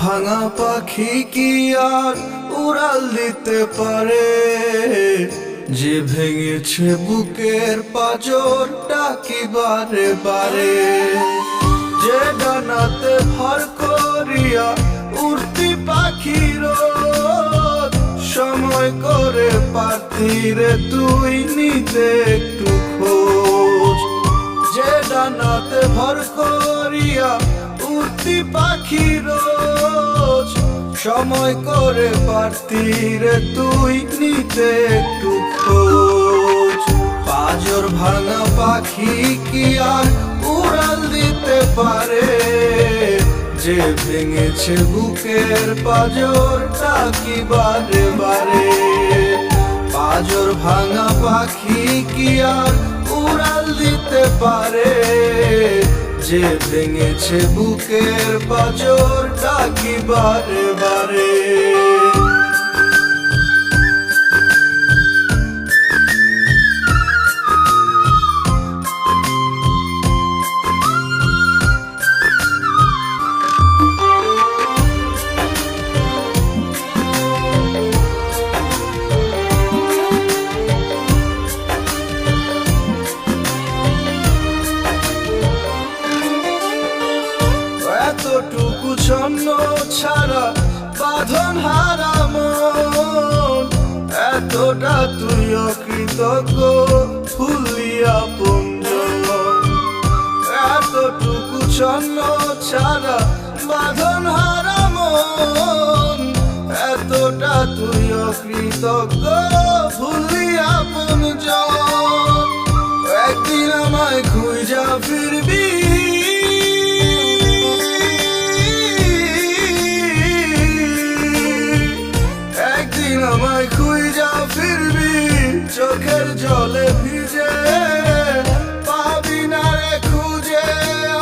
ভাঙা পাখি কি আর উড়াল দিতে পারে? যে ভেঙেছে বুকের পাঁজরটা কি বারে বারে? যে ডানাতে ভর করিয়া উড়তি পাখির সময় করে পারতি রে তুই নিতে একটু খোঁজ। যে ডানাতে ভর করিয়া উড়তি পাখির সময় করে পারতি রে তুই নিতে একটু খোঁজ। পাঁজর ভাঙা পাখি কি আর উড়াল দিতে পারে? যে ভেঙেছে বুকের পাঁজরটা কি বারে বারে? পাঁজর ভাঙা পাখি কি আর উড়াল দিতে পারে? যে ভেঙেছে বুকের পাঁজরটা কি বারে বারে? এতটুকু ছন্ন ছাড়া বাঁধন হারা মন, এতটা তুই অকৃতজ্ঞ ভুলিয়া আপনজন। এতটুকু ছন্ন ছাড়া বাঁধন হারা মন, এতটা তুই অকৃতজ্ঞ ভুলিয়া আপনজন। একদিন আমায় খুঁজা ফিরবি, আমায় খুঁজা ফিরবি চোখের জলে ভিজে। পাবি না রে খুঁজে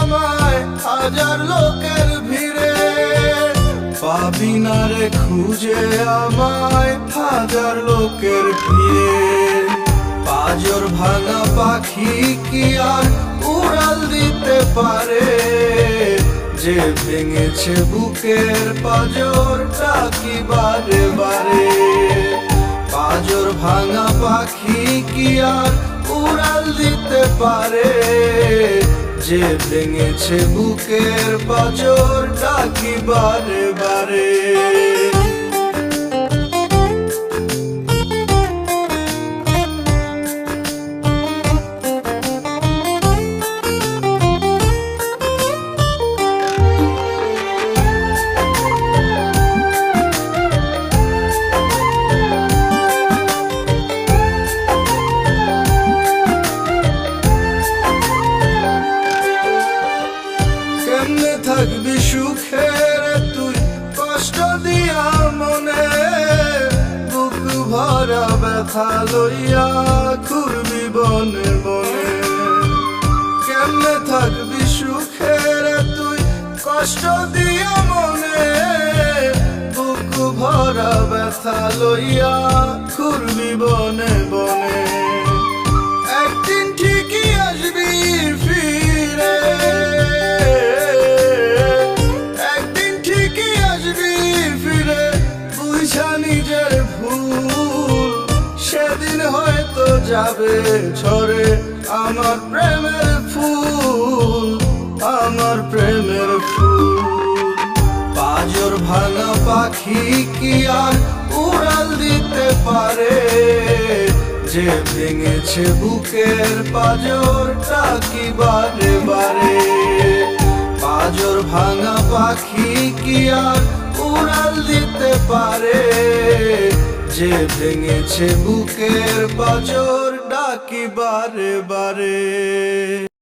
আমায় হাজার লোকের ভিড়ে। পাবি না রে খুঁজে আমায় হাজার লোকের ভিড়ে। পাঁজর ভাঙা পাখি কি আর উড়াল দিতে পারে? যে ভেঙেছে বুকের পাঁজরটা কি বারে বারে? পাঁজর ভাঙা পাখি কি আর উড়াল দিতে পারে? যে ভেঙেছে বুকের পাঁজরটা কি বারে বারে? কেমনে থাকবি সুখের তুই কষ্ট দিয়া মনে? বুক ভরা ব্যথা লইয়া ঘুরবি বনে বনে। কেমনে থাকবি সুখের তুই কষ্ট দিয়া মনে? বুক ভরা ব্যথা লইয়া ঘুরবি বনে বনে। একদিন ঠিকই আসবি ফিরে, নিজের ভুল সেদিন হয়তো যাবে ঝরে আমার প্রেমের ফুল, আমার প্রেমের ফুল। পাঁজর ভাঙা পাখি কি আর উড়াল দিতে পারে? যে ভেঙেছে বুকের পাঁজরটা কি বারে বারে? পাঁজর ভাঙা পাখি কি আর উড়াল দিতে পারে? যে ভেঙেছে বুকের পাঁজরটা কি বারে বারে?